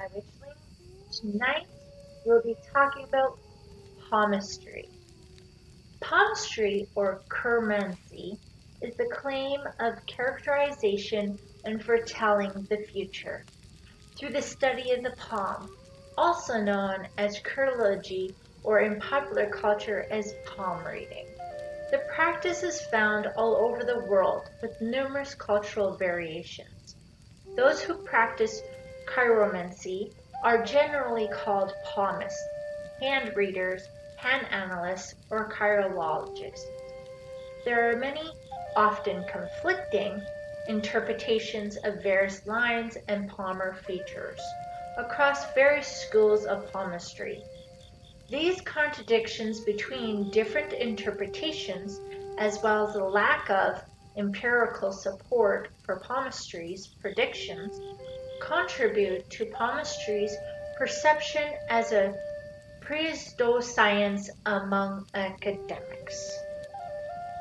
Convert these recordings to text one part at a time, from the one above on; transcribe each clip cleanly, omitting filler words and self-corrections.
Hi, Richling. Tonight we'll be talking about palmistry. Palmistry, or chiromancy, is the claim of characterization and foretelling the future through the study of the palm, also known as chirology or in popular culture as palm reading. The practice is found all over the world with numerous cultural variations. Those who practice chiromancy are generally called palmists, hand readers, hand analysts, or chirologists. There are many, often conflicting, interpretations of various lines and palmar features across various schools of palmistry. These contradictions between different interpretations, as well as the lack of empirical support for palmistry's predictions, contribute to palmistry's perception as a pseudoscience among academics.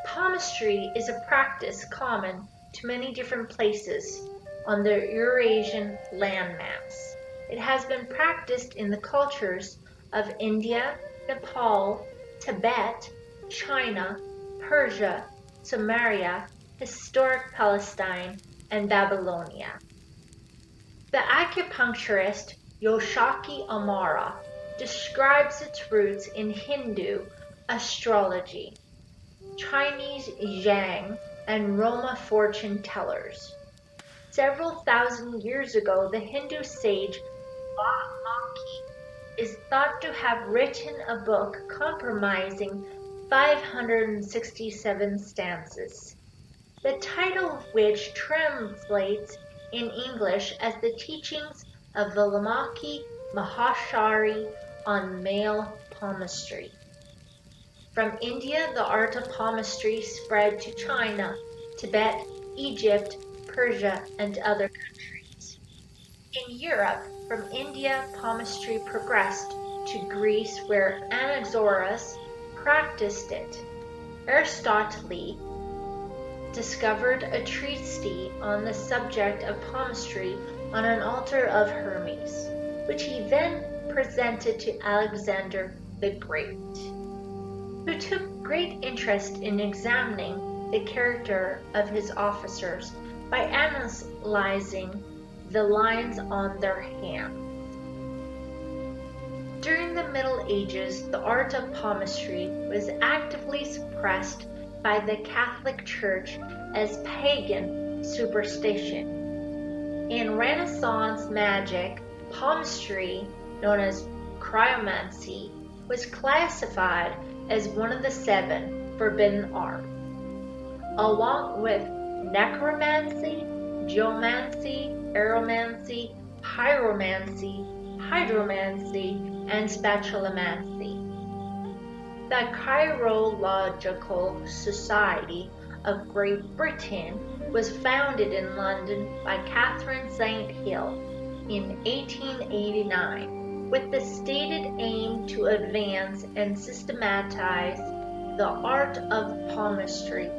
Palmistry is a practice common to many different places on the Eurasian landmass. It has been practiced in the cultures of India, Nepal, Tibet, China, Persia, Sumeria, historic Palestine, and Babylonia. The acupuncturist Yoshaki Amara describes its roots in Hindu astrology, Chinese Yang, and Roma fortune tellers. Several thousand years ago, the Hindu sage Valmiki is thought to have written a book comprising 567 stanzas, the title of which translates in English as the Teachings of Valmiki Mahashari on Male Palmistry. From India, the art of palmistry spread to China, Tibet, Egypt, Persia, and other countries. In Europe, from India, palmistry progressed to Greece, where Anaxagoras practiced it. Aristotle discovered a treatise on the subject of palmistry on an altar of Hermes, which he then presented to Alexander the Great, who took great interest in examining the character of his officers by analyzing the lines on their hands. During the Middle Ages, the art of palmistry was actively suppressed by the Catholic Church as pagan superstition. In Renaissance magic, palmistry, known as chiromancy, was classified as one of the 7 forbidden arts, along with necromancy, geomancy, aeromancy, pyromancy, hydromancy, and spatulomancy. The Chirological Society of Great Britain was founded in London by Catherine St. Hill in 1889 with the stated aim to advance and systematize the art of palmistry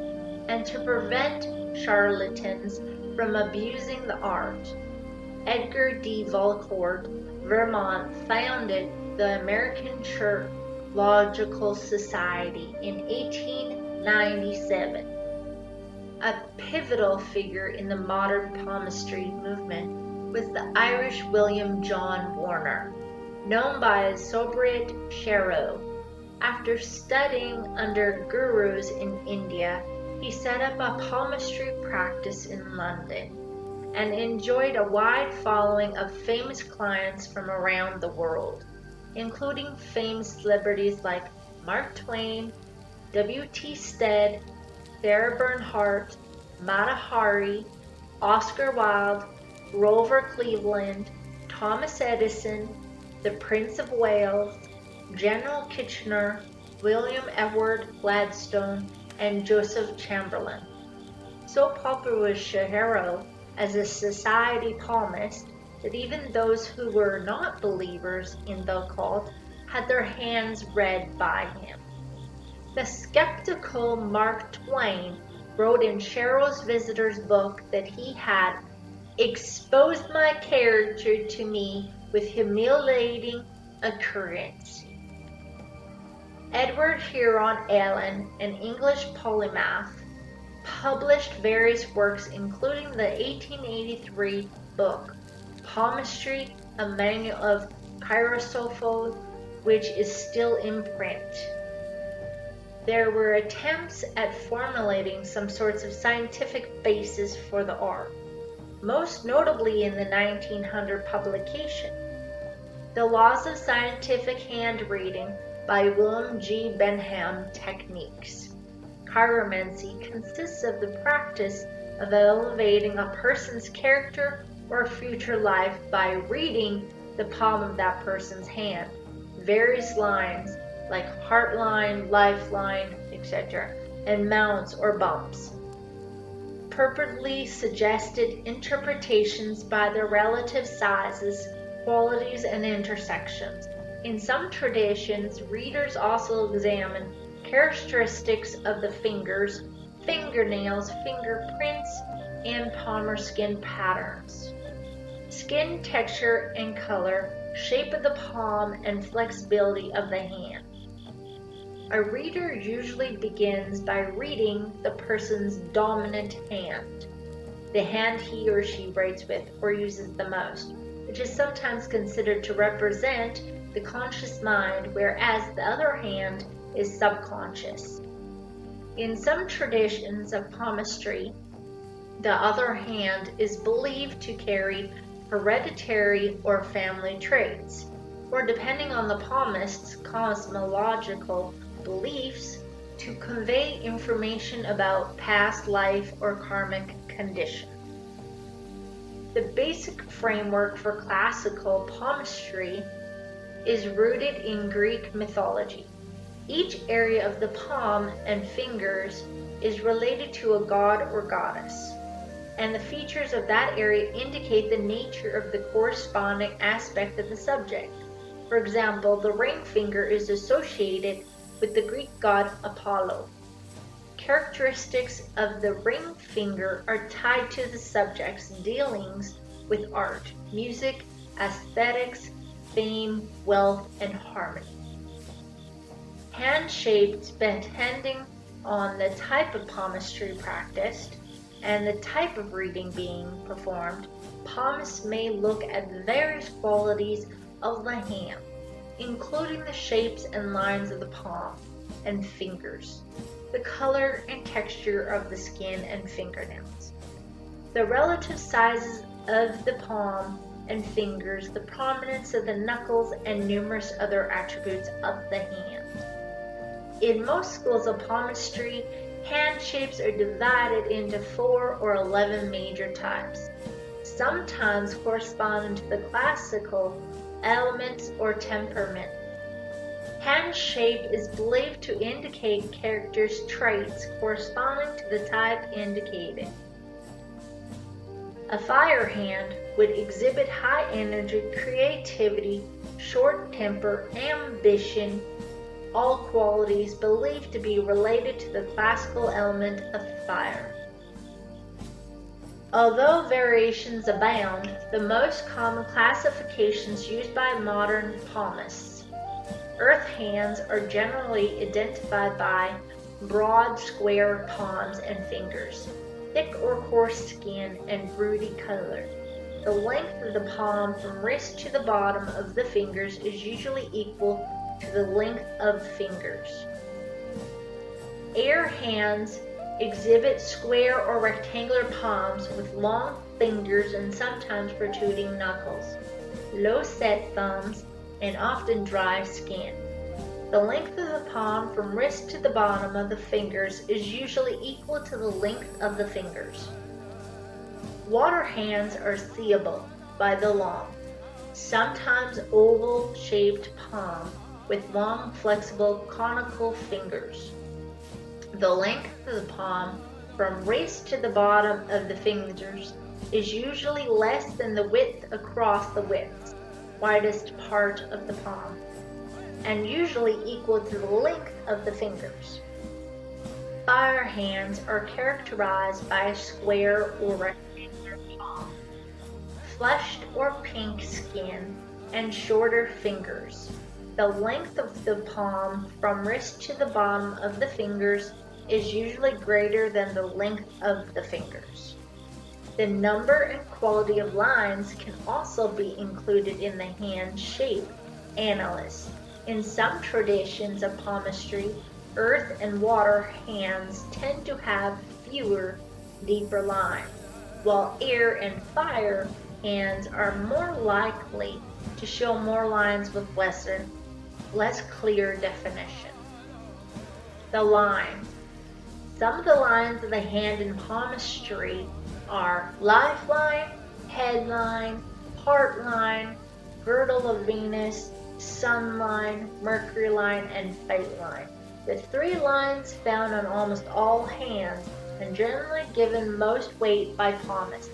and to prevent charlatans from abusing the art. Edgar D. Valcourt, Vermont, founded the American Chirological Society in 1897. A pivotal figure in the modern palmistry movement was the Irish William John Warner, known by his sobriquet Chiro. After studying under gurus in India, he set up a palmistry practice in London and enjoyed a wide following of famous clients from around the world, including famous celebrities like Mark Twain, W.T. Stead, Sarah Bernhardt, Mata Hari, Oscar Wilde, Grover Cleveland, Thomas Edison, the Prince of Wales, General Kitchener, William Edward Gladstone, and Joseph Chamberlain. So popular was Chiro as a society palmist that even those who were not believers in the occult had their hands read by him. The skeptical Mark Twain wrote in Chiro's visitor's book that he had exposed my character to me with humiliating accuracy. Edward Huron Allen, an English polymath, published various works including the 1883 book Palmistry, a manual of chirology, which is still in print. There were attempts at formulating some sorts of scientific basis for the art, most notably in the 1900 publication, The Laws of Scientific Handwriting by William G. Benham Techniques. Chiromancy consists of the practice of elevating a person's character or future life by reading the palm of that person's hand, various lines like heart line, lifeline, etc., and mounds or bumps. Purportedly suggested interpretations by their relative sizes, qualities, and intersections. In some traditions, readers also examine characteristics of the fingers, fingernails, fingerprints, and palmar skin patterns. Skin texture and color, shape of the palm, and flexibility of the hand. A reader usually begins by reading the person's dominant hand, the hand he or she writes with or uses the most, which is sometimes considered to represent the conscious mind, whereas the other hand is subconscious. In some traditions of palmistry, the other hand is believed to carry hereditary or family traits, or depending on the palmist's cosmological beliefs, to convey information about past life or karmic condition. The basic framework for classical palmistry is rooted in Greek mythology. Each area of the palm and fingers is related to a god or goddess, and the features of that area indicate the nature of the corresponding aspect of the subject. For example, the ring finger is associated with the Greek god Apollo. Characteristics of the ring finger are tied to the subject's dealings with art, music, aesthetics, fame, wealth, and harmony. Hand shapes, depending on the type of palmistry practiced and the type of reading being performed, palmists may look at various qualities of the hand, including the shapes and lines of the palm and fingers, the color and texture of the skin and fingernails, the relative sizes of the palm and fingers, the prominence of the knuckles, and numerous other attributes of the hand. In most schools of palmistry, hand shapes are divided into 4 or 11 major types, sometimes corresponding to the classical elements or temperament. Hand shape is believed to indicate characters' traits corresponding to the type indicated. A fire hand would exhibit high energy, creativity, short temper, ambition, all qualities believed to be related to the classical element of fire. Although variations abound, the most common classifications used by modern palmists. Earth hands are generally identified by broad, square palms and fingers, thick or coarse skin, and ruddy color. The length of the palm from wrist to the bottom of the fingers is usually equal to the length of fingers. Air hands exhibit square or rectangular palms with long fingers and sometimes protruding knuckles, low-set thumbs, and often dry skin. The length of the palm from wrist to the bottom of the fingers is usually equal to the length of the fingers. Water hands are seeable by the long, sometimes oval-shaped palm with long, flexible, conical fingers. The length of the palm from wrist to the bottom of the fingers is usually less than the width across the widest part of the palm, and usually equal to the length of the fingers. Fire hands are characterized by a square or rectangular palm, flushed or pink skin, and shorter fingers. The length of the palm from wrist to the bottom of the fingers is usually greater than the length of the fingers. The number and quality of lines can also be included in the hand shape analysis. In some traditions of palmistry, earth and water hands tend to have fewer, deeper lines, while air and fire hands are more likely to show more lines with less clear definition. The lines. Some of the lines of the hand in palmistry are lifeline, headline, heart line, girdle of Venus, sun line, Mercury line, and fate line. The three lines found on almost all hands and generally given most weight by palmists.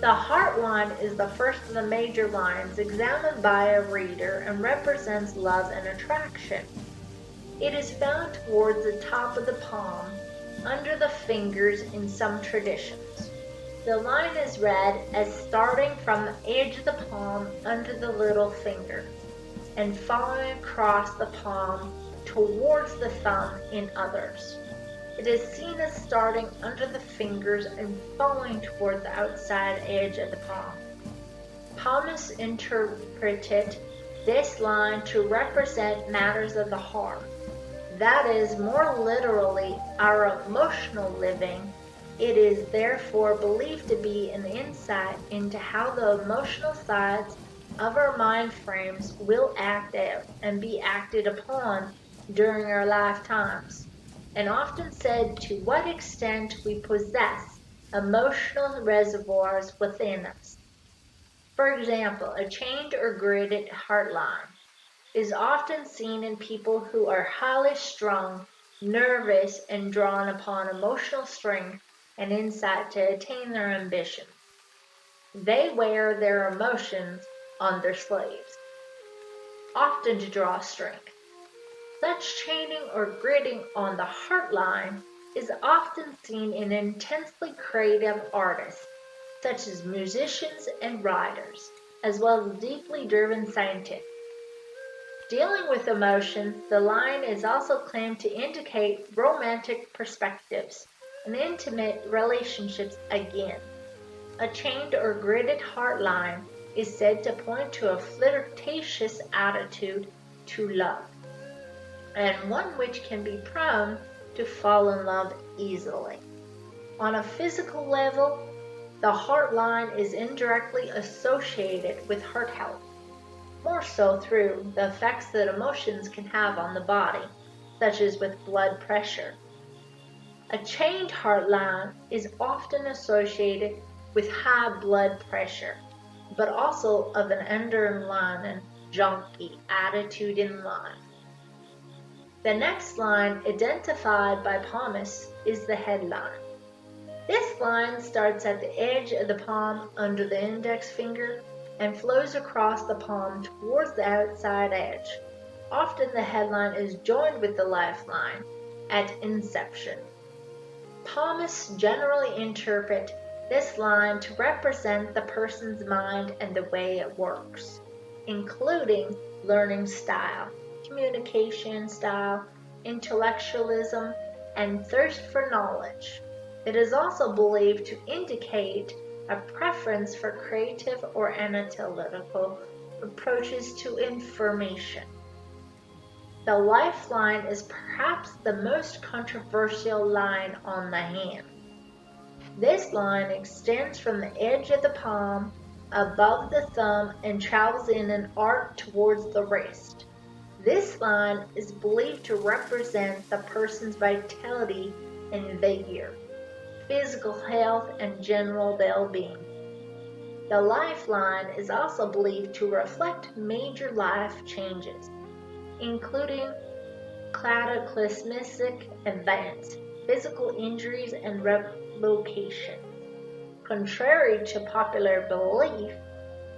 The heart line is the first of the major lines examined by a reader and represents love and attraction. It is found towards the top of the palm, under the fingers in some traditions. The line is read as starting from the edge of the palm under the little finger and following across the palm towards the thumb in others. It is seen as starting under the fingers and falling toward the outside edge of the palm. Palmists interpreted this line to represent matters of the heart. That is, more literally, our emotional living. It is therefore believed to be an insight into how the emotional sides of our mind frames will act out and be acted upon during our lifetimes, and often said to what extent we possess emotional reservoirs within us. For example, a chained or gridded heart line is often seen in people who are highly strung, nervous, and drawn upon emotional strength and insight to attain their ambitions. They wear their emotions on their sleeves, often to draw strength. Such chaining or gridding on the heart line is often seen in intensely creative artists, such as musicians and writers, as well as deeply driven scientists. Dealing with emotions, the line is also claimed to indicate romantic perspectives and intimate relationships again. A chained or gridded heart line is said to point to a flirtatious attitude to love, and one which can be prone to fall in love easily. On a physical level, the heart line is indirectly associated with heart health, more so through the effects that emotions can have on the body, such as with blood pressure. A chained heart line is often associated with high blood pressure, but also of an underlying junky attitude in life. The next line identified by palmists is the headline. This line starts at the edge of the palm under the index finger and flows across the palm towards the outside edge. Often the headline is joined with the lifeline at inception. Palmists generally interpret this line to represent the person's mind and the way it works, including learning style, communication style, intellectualism, and thirst for knowledge. It is also believed to indicate a preference for creative or analytical approaches to information. The lifeline is perhaps the most controversial line on the hand. This line extends from the edge of the palm above the thumb and travels in an arc towards the wrist. This line is believed to represent the person's vitality and vigor, physical health, and general well-being. The lifeline is also believed to reflect major life changes, including cataclysmic events, physical injuries, and relocation. Contrary to popular belief,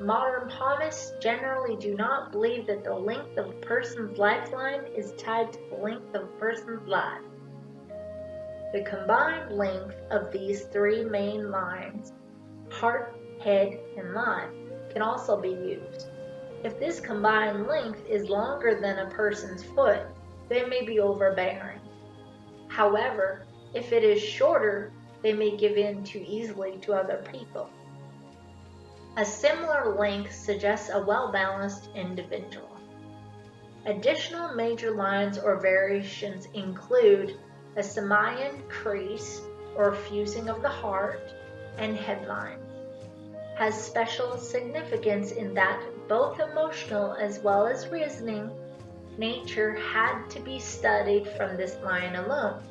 modern palmists generally do not believe that the length of a person's lifeline is tied to the length of a person's life. The combined length of these three main lines, heart, head, and life, can also be used. If this combined length is longer than a person's foot, they may be overbearing. However, if it is shorter, they may give in too easily to other people. A similar length suggests a well-balanced individual. Additional major lines or variations include a Samian crease or fusing of the heart and headline. Has special significance in that both emotional as well as reasoning nature had to be studied from this line alone.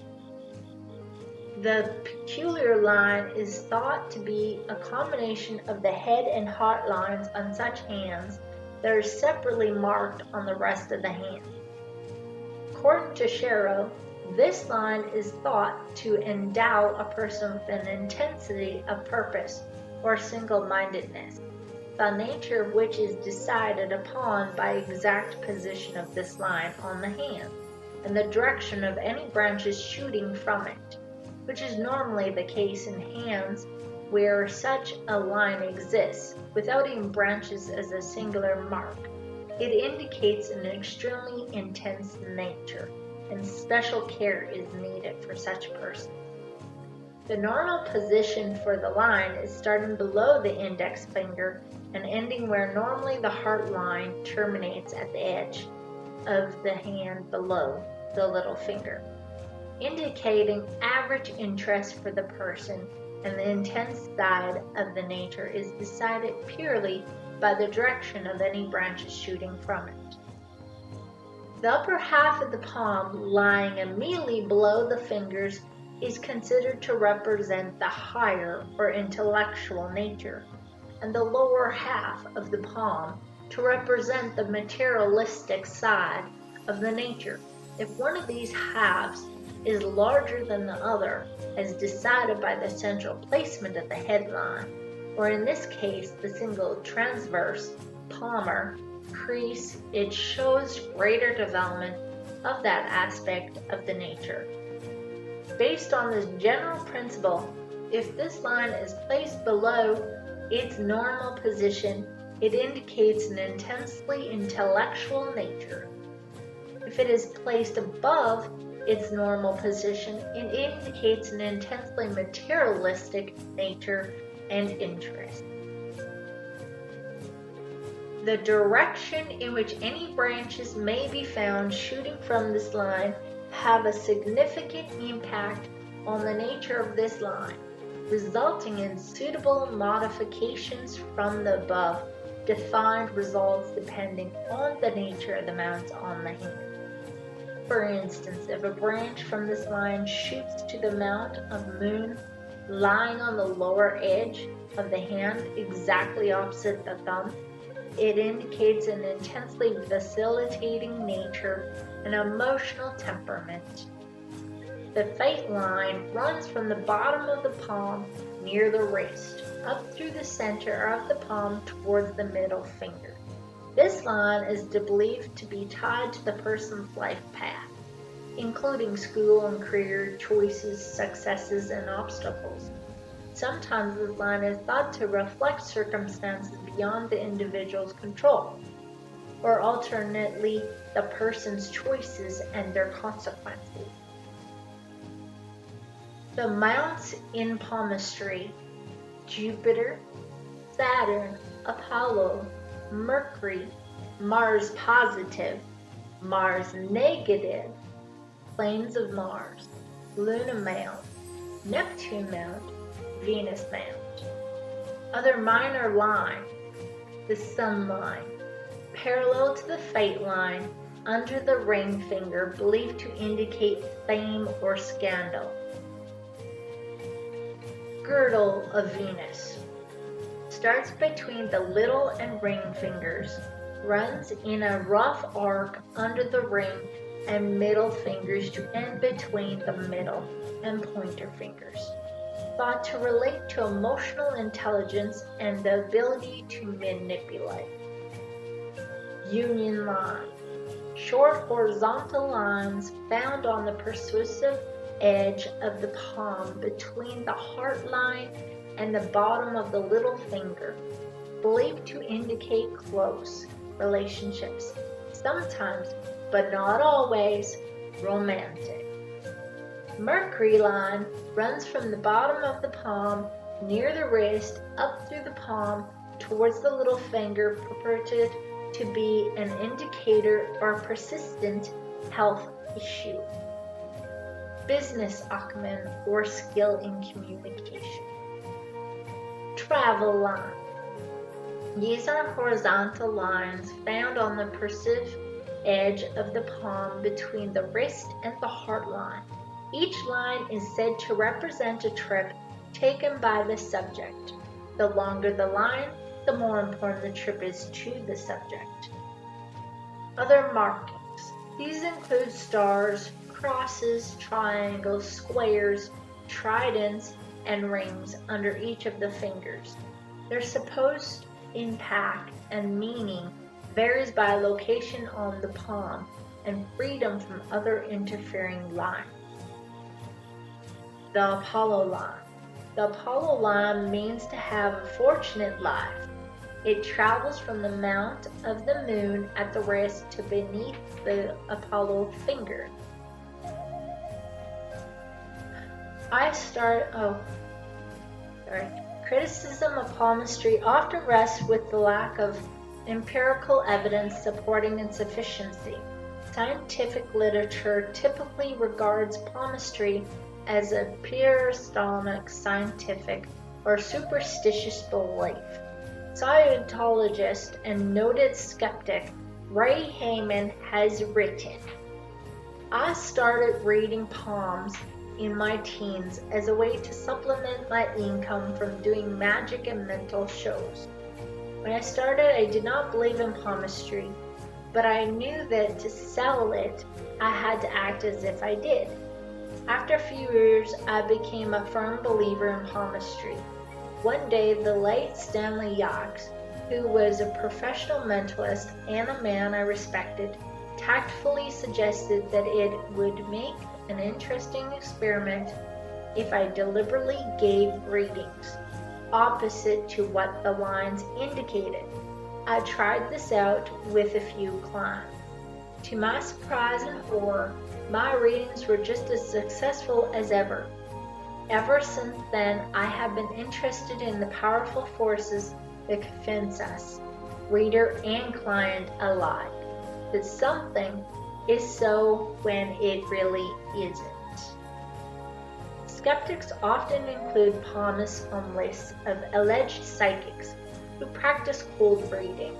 The peculiar line is thought to be a combination of the head and heart lines on such hands that are separately marked on the rest of the hand. According to Chiro, this line is thought to endow a person with an intensity of purpose or single-mindedness, the nature of which is decided upon by exact position of this line on the hand and the direction of any branches shooting from it, which is normally the case in hands where such a line exists, without even branches as a singular mark. It indicates an extremely intense nature, and special care is needed for such persons. The normal position for the line is starting below the index finger and ending where normally the heart line terminates at the edge of the hand below the little finger, indicating average interest for the person, and the intense side of the nature is decided purely by the direction of any branches shooting from it. The upper half of the palm, lying immediately below the fingers, is considered to represent the higher or intellectual nature, and the lower half of the palm to represent the materialistic side of the nature. If one of these halves is larger than the other, as decided by the central placement of the headline, or in this case the single transverse palmar crease, it shows greater development of that aspect of the nature. Based on this general principle, if this line is placed below its normal position, it indicates an intensely intellectual nature. If it is placed above its normal position, it indicates an intensely materialistic nature and interest. The direction in which any branches may be found shooting from this line have a significant impact on the nature of this line, resulting in suitable modifications from the above defined results depending on the nature of the mounds on the hand. For instance, if a branch from this line shoots to the mount of moon lying on the lower edge of the hand exactly opposite the thumb, it indicates an intensely vacillating nature and emotional temperament. The fate line runs from the bottom of the palm near the wrist up through the center of the palm towards the middle finger. This line is believed to be tied to the person's life path, including school and career choices, successes, and obstacles. Sometimes this line is thought to reflect circumstances beyond the individual's control, or alternately, the person's choices and their consequences. The mounts in palmistry: Jupiter, Saturn, Apollo, Mercury, Mars positive, Mars negative, planes of Mars, Luna mount, Neptune mount, Venus mount. Other minor line: the Sun line, parallel to the fate line under the ring finger, believed to indicate fame or scandal. Girdle of Venus starts between the little and ring fingers, runs in a rough arc under the ring and middle fingers to end between the middle and pointer fingers, thought to relate to emotional intelligence and the ability to manipulate. Union line: short horizontal lines found on the persuasive edge of the palm between the heart line and the bottom of the little finger, believed to indicate close relationships, sometimes, but not always, romantic. Mercury line runs from the bottom of the palm near the wrist up through the palm towards the little finger, purported to be an indicator or persistent health issue. Business acumen or skill in communication. Travel line. These are horizontal lines found on the perceived edge of the palm between the wrist and the heart line. Each line is said to represent a trip taken by the subject. The longer the line, the more important the trip is to the subject. Other markings. These include stars, crosses, triangles, squares, tridents, and rings under each of the fingers. Their supposed impact and meaning varies by location on the palm and freedom from other interfering lines. The Apollo line. The Apollo line means to have a fortunate life. It travels from the mount of the moon at the wrist to beneath the Apollo finger. Criticism of palmistry often rests with the lack of empirical evidence supporting insufficiency. Scientific literature typically regards palmistry as a Platonic scientific or superstitious belief. Scientologist and noted skeptic Ray Heyman has written, "I started reading palms in my teens as a way to supplement my income from doing magic and mental shows. When I started, I did not believe in palmistry, but I knew that to sell it, I had to act as if I did. After a few years, I became a firm believer in palmistry. One day, the late Stanley Yox, who was a professional mentalist and a man I respected, tactfully suggested that it would make an interesting experiment if I deliberately gave readings opposite to what the lines indicated. I tried this out with a few clients. To my surprise and horror, my readings were just as successful as ever. Ever since then, I have been interested in the powerful forces that convince us, reader and client alike, that something is so when it really isn't." Skeptics often include palmists on lists of alleged psychics who practice cold reading.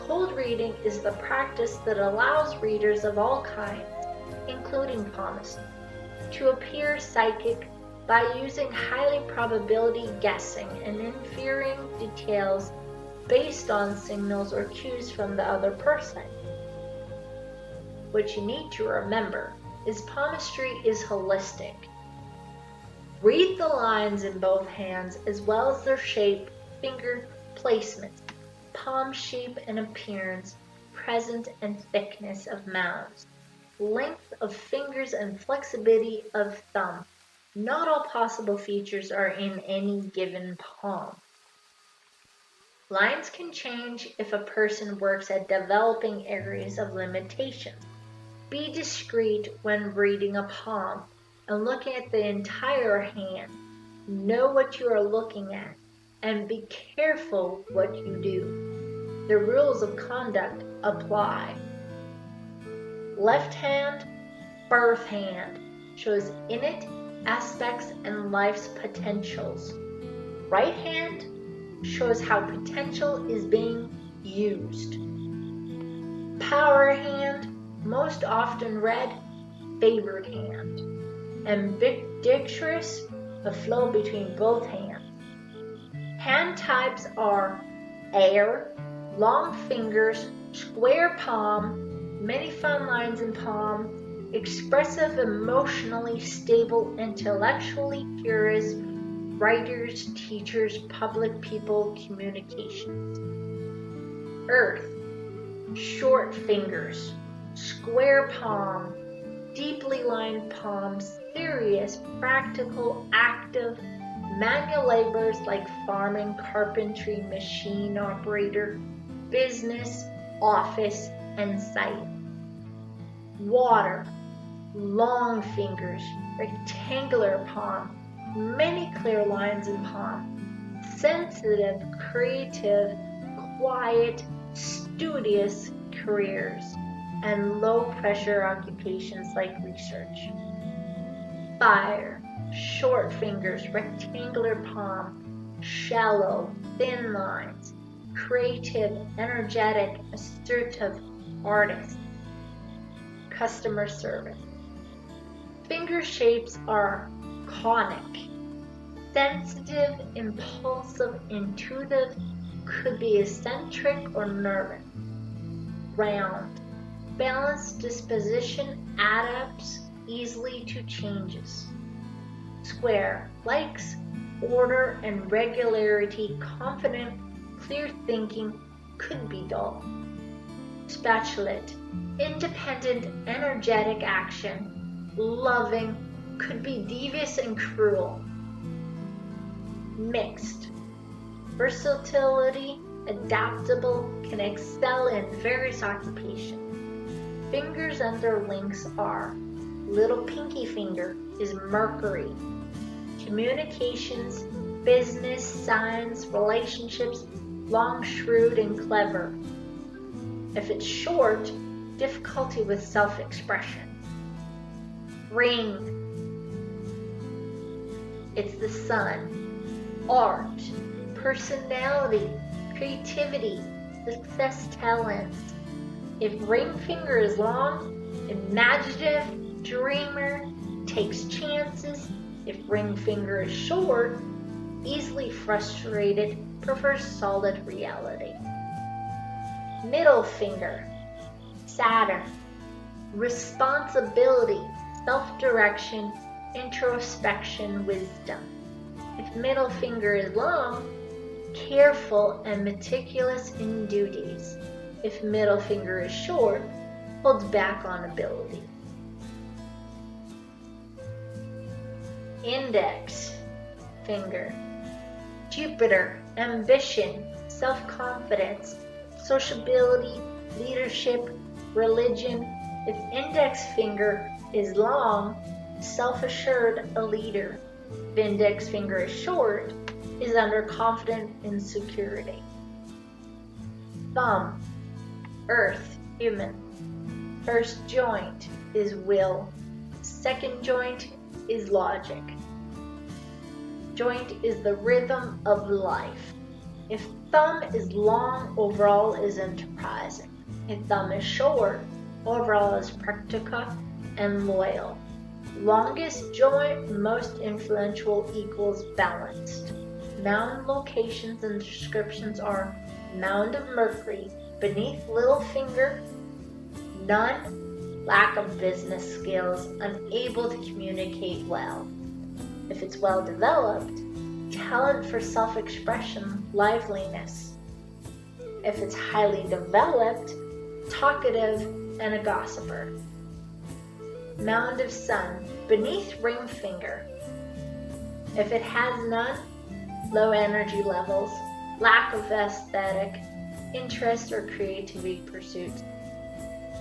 Cold reading is the practice that allows readers of all kinds, including palmists, to appear psychic by using highly probability guessing and inferring details based on signals or cues from the other person. What you need to remember is palmistry is holistic. Read the lines in both hands as well as their shape, finger placement, palm shape and appearance, presence and thickness of mounds, length of fingers and flexibility of thumb. Not all possible features are in any given palm. Lines can change if a person works at developing areas of limitations. Be discreet when reading a palm and looking at the entire hand. Know what you are looking at and be careful what you do. The rules of conduct apply. Left hand, birth hand, shows innate aspects and life's potentials. Right hand shows how potential is being used. Power hand, most often read favored hand. Ambidextrous, a flow between both hands. Hand types are air, long fingers, square palm, many fine lines in palm, expressive, emotionally stable, intellectually curious, writers, teachers, public people, communications. Earth, short fingers, square palm, deeply lined palm, serious, practical, active, Manual laborers like farming, carpentry, machine operator, business, office, and site. Water, long fingers, rectangular palm, many clear lines in palm, sensitive, creative, quiet, studious careers, and low-pressure occupations like research. Fire, short fingers, rectangular palm, shallow, thin lines, creative, energetic, assertive, artist. Customer service. Finger shapes are conic, sensitive, impulsive, intuitive, could be eccentric or nervous. Round, balanced disposition, adapts easily to changes. Square, likes order and regularity, confident, clear thinking, could be dull. Spatulate, independent, energetic action, loving, could be devious and cruel. Mixed, versatility, adaptable, can excel in various occupations. Fingers under links are little pinky finger is Mercury. Communications, business, science, relationships, long, shrewd, and clever. If it's short, difficulty with self-expression. Ring, it's the sun. Art, personality, creativity, success, talents. If ring finger is long, imaginative, dreamer, takes chances. If ring finger is short, easily frustrated, prefers solid reality. Middle finger, Saturn, responsibility, self-direction, introspection, wisdom. If middle finger is long, careful and meticulous in duties. If middle finger is short, holds back on ability. Index finger, Jupiter, ambition, self-confidence, sociability, leadership, religion. If index finger is long, self-assured, a leader. If index finger is short, is underconfident in security. Thumb, earth, human. First joint is will. Second joint is logic. Joint is the rhythm of life. If thumb is long, overall is enterprising. If thumb is short, overall is practica and loyal. Longest joint, most influential, equals balanced. Mound locations and descriptions are mound of Mercury, beneath little finger, none, lack of business skills, unable to communicate well. If it's well developed, talent for self-expression, liveliness. If it's highly developed, talkative and a gossiper. Mound of Sun, beneath ring finger. If it has none, low energy levels, lack of aesthetic, interest or creativity pursuits.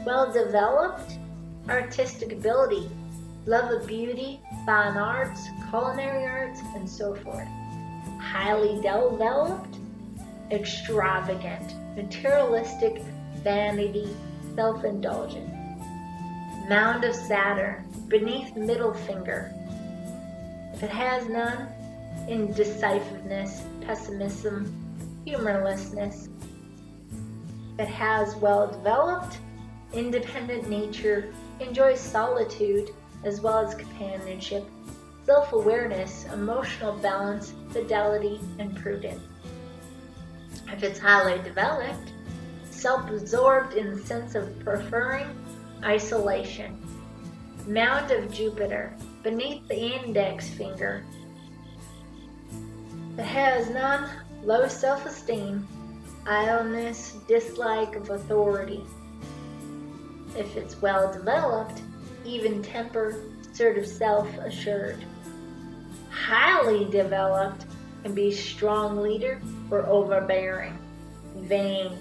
Well developed, artistic ability, love of beauty, fine arts, culinary arts, and so forth. Highly developed, extravagant, materialistic, vanity, self-indulgent. Mound of Saturn, beneath middle finger. If it has none, indecisiveness, pessimism, humorlessness. If it has well developed, independent nature, enjoys solitude as well as companionship, self-awareness, emotional balance, fidelity, and prudence. If it's highly developed, self-absorbed in the sense of preferring isolation. Mound of Jupiter, beneath the index finger. It has none, low self-esteem, idleness, dislike of authority. If it's well developed, even temper, assertive, self-assured. Highly developed can be strong leader or overbearing, vain,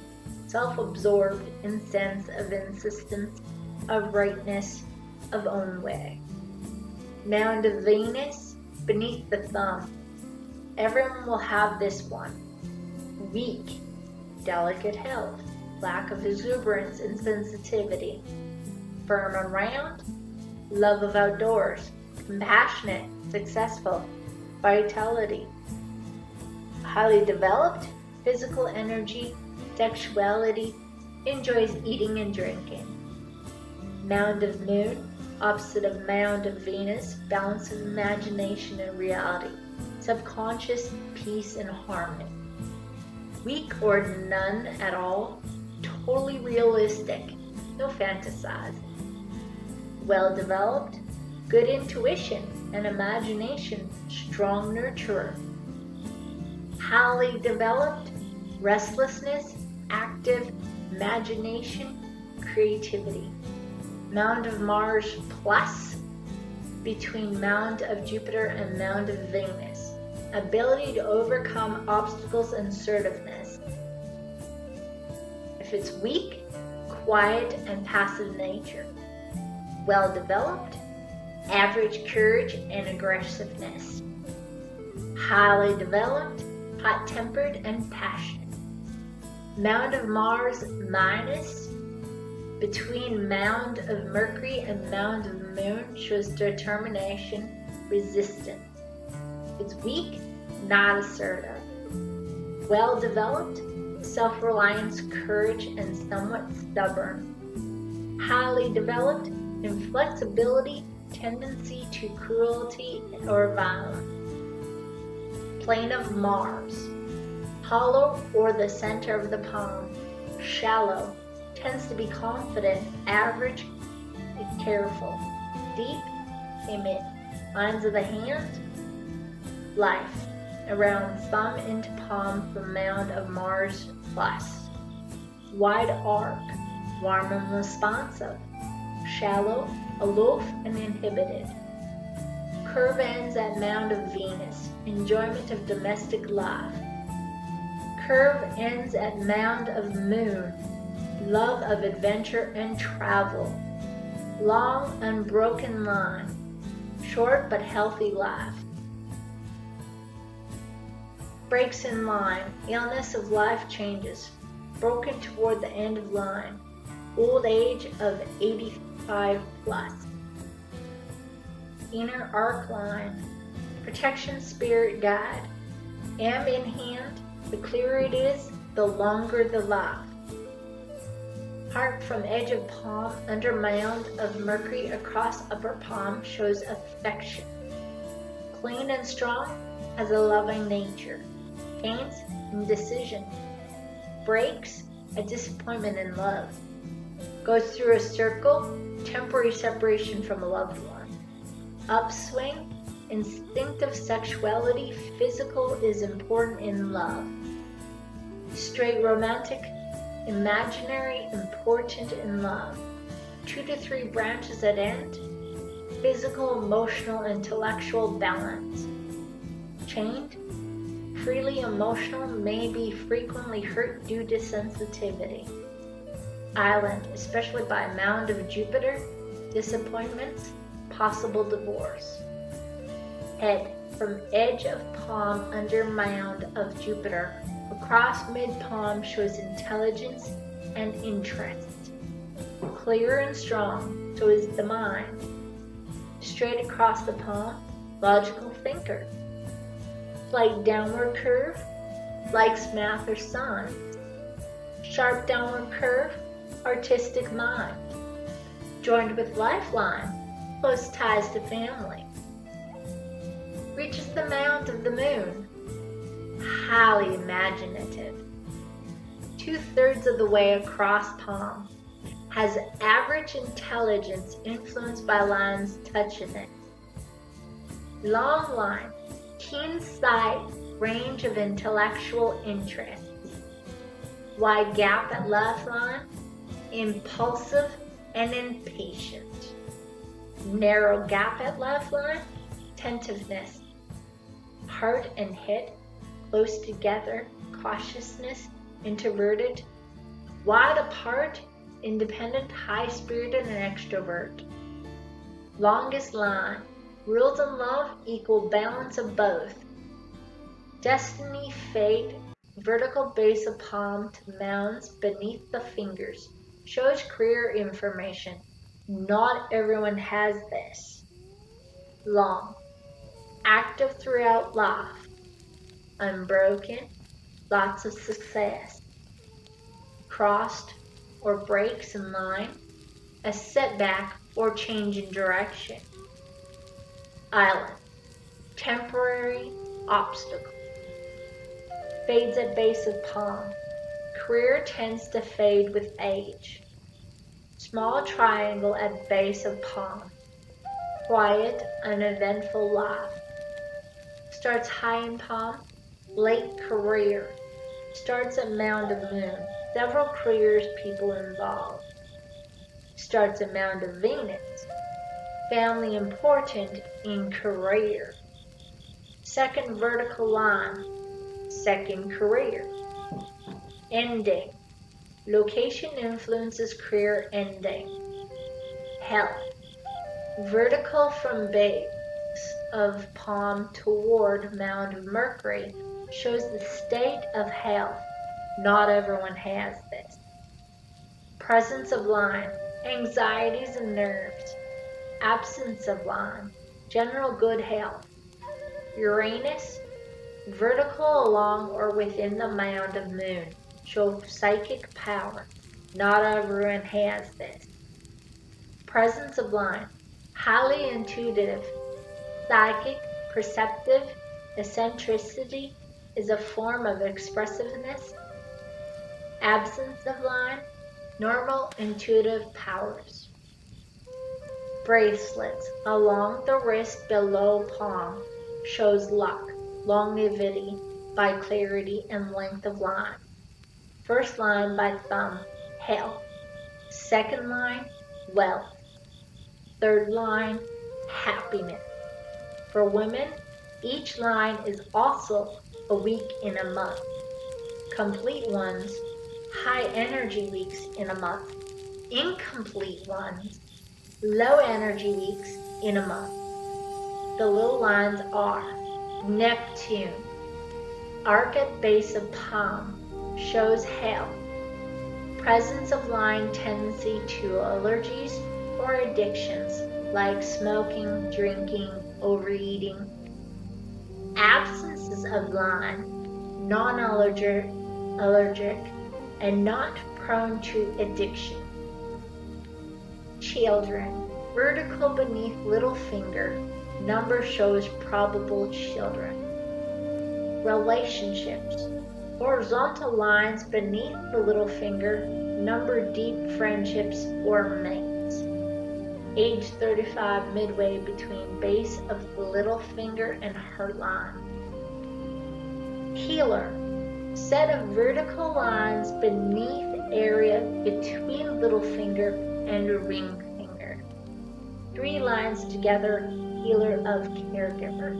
self-absorbed in sense of insistence, of rightness, of own way. Mound of Venus beneath the thumb. Everyone will have this one. Weak, delicate health, lack of exuberance and sensitivity. Firm and round, love of outdoors, compassionate, successful, vitality. Highly developed, physical energy, sexuality, enjoys eating and drinking. Mound of Moon, opposite of Mound of Venus, balance of imagination and reality, subconscious peace and harmony. Weak or none at all, totally realistic, no fantasizing. Well developed, good intuition and imagination, strong nurturer. Highly developed, restlessness, active, imagination, creativity. Mound of Mars plus, between Mound of Jupiter and Mound of Venus. Ability to overcome obstacles and assertiveness. If it's weak, quiet and passive nature. Well developed, average courage and aggressiveness. Highly developed, hot-tempered and passionate. Mound of Mars minus, between Mound of Mercury and Mound of Moon, shows determination, resistance. It's weak, not assertive. Well developed, self-reliance, courage, and somewhat stubborn. Highly developed, inflexibility, tendency to cruelty or violence. Plane of Mars, hollow or the center of the palm, shallow, tends to be confident, average, and careful, deep, timid. Lines of the hand, life, around thumb into palm from Mound of Mars plus. Wide arc, warm and responsive, shallow, aloof and inhibited. Curve ends at Mound of Venus, enjoyment of domestic life. Curve ends at Mound of Moon, love of adventure and travel. Long, unbroken line, short but healthy life. Breaks in line, illness of life changes, broken toward the end of line. Old age of 85 plus. Inner arc line, protection spirit guide. Am in hand, the clearer it is, the longer the life. Heart from edge of palm under Mound of Mercury across upper palm shows affection. Clean and strong, has a loving nature. Pains, indecision. Breaks, a disappointment in love. Goes through a circle, temporary separation from a loved one. Upswing, instinctive sexuality, physical is important in love. Straight romantic, imaginary, important in love. 2 to 3 branches at end. Physical, emotional, intellectual balance. Chained, freely emotional, may be frequently hurt due to sensitivity. Island, especially by Mound of Jupiter, disappointments, possible divorce. Head, from edge of palm under Mound of Jupiter, across mid-palm shows intelligence and interest. Clear and strong, so is the mind. Straight across the palm, logical thinker. Slight downward curve, likes math or science. Sharp downward curve, artistic mind. Joined with lifeline, close ties to family. Reaches the Mound of the Moon, highly imaginative. 2/3 of the way across palm, has average intelligence influenced by lines touching it. Long line, keen sight, range of intellectual interests. Wide gap at left line, impulsive and impatient. Narrow gap at left line, attentiveness, heart and head close together, cautiousness, introverted, wide apart, independent, high-spirited, and extrovert. Longest line, rules and love equal balance of both. Destiny, fate, vertical base of palm to mounds beneath the fingers, shows career information. Not everyone has this. Long, active throughout life, unbroken, lots of success. Crossed or breaks in line, a setback or change in direction. Island, temporary obstacle. Fades at base of palm. Career tends to fade with age. Small triangle at base of palm. Quiet, uneventful life. Starts high in palm, late career. Starts at mound of moon. Several careers people involved. Starts at mound of Venus. Family important in career. Second vertical line. Second career. Ending. Location influences career ending. Health. Vertical from base of palm toward mound of Mercury shows the state of health. Not everyone has this. Presence of line. Anxieties and nerves. Absence of line. General good health. Uranus. Vertical along or within the mound of moon. Show psychic power. Not everyone has this. Presence of line. Highly intuitive. Psychic, perceptive, eccentricity is a form of expressiveness. Absence of line. Normal intuitive powers. Bracelets along the wrist below palm shows luck, longevity by clarity and length of line. First line by thumb, health. Second line, wealth. Third line, happiness. For women, each line is also a week in a month. Complete ones, high energy weeks in a month. Incomplete ones, low energy weeks in a month. The little lines are Neptune, arc at base of palm, shows health. Presence of line tendency to allergies or addictions like smoking, drinking, overeating. Absences of line, non-allergic, and not prone to addiction. Children, vertical beneath little finger, number shows probable children. Relationships, horizontal lines beneath the little finger, number deep friendships or mates. Age 35, midway between base of the little finger and heart line. Healer, set of vertical lines beneath area between little finger and ring finger. 3 lines together, healer of caregiver.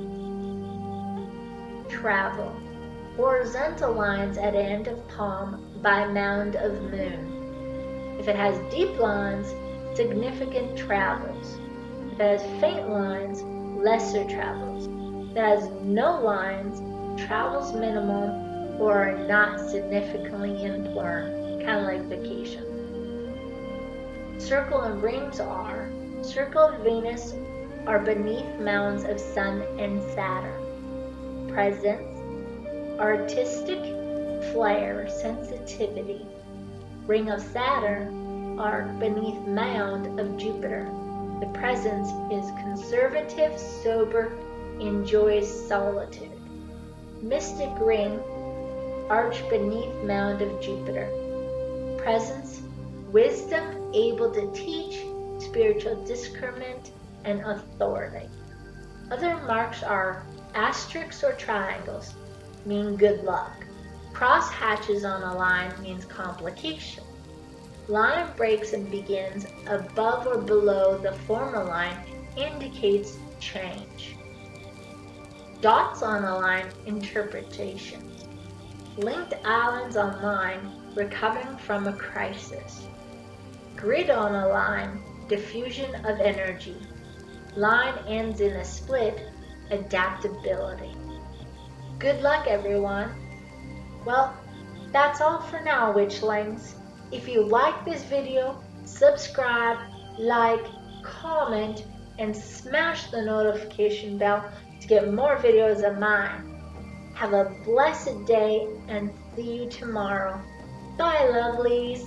Travel, horizontal lines at end of palm by mound of moon. If it has deep lines, significant travels. If it has faint lines, lesser travels. If it has no lines, travels minimal or are not significantly important, kind of like vacation. Circle and rings are, circle of Venus are beneath mounds of Sun and Saturn. Presence, artistic flair, sensitivity. Ring of Saturn are beneath mound of Jupiter. The presence is conservative, sober, enjoys solitude. Mystic ring, arch beneath mound of Jupiter. Presence, wisdom, able to teach, spiritual discernment, and authority. Other marks are asterisks or triangles, mean good luck. Cross hatches on a line means complication. Line breaks and begins above or below the former line indicates change. Dots on a line, interpretation. Linked islands on line, recovering from a crisis. Grid on a line, diffusion of energy. Line ends in a split, adaptability. Good luck, everyone. Well, that's all for now, witchlings. If you like this video, subscribe, like, comment, and smash the notification bell to get more videos of mine. Have a blessed day and see you tomorrow. Bye, lovelies.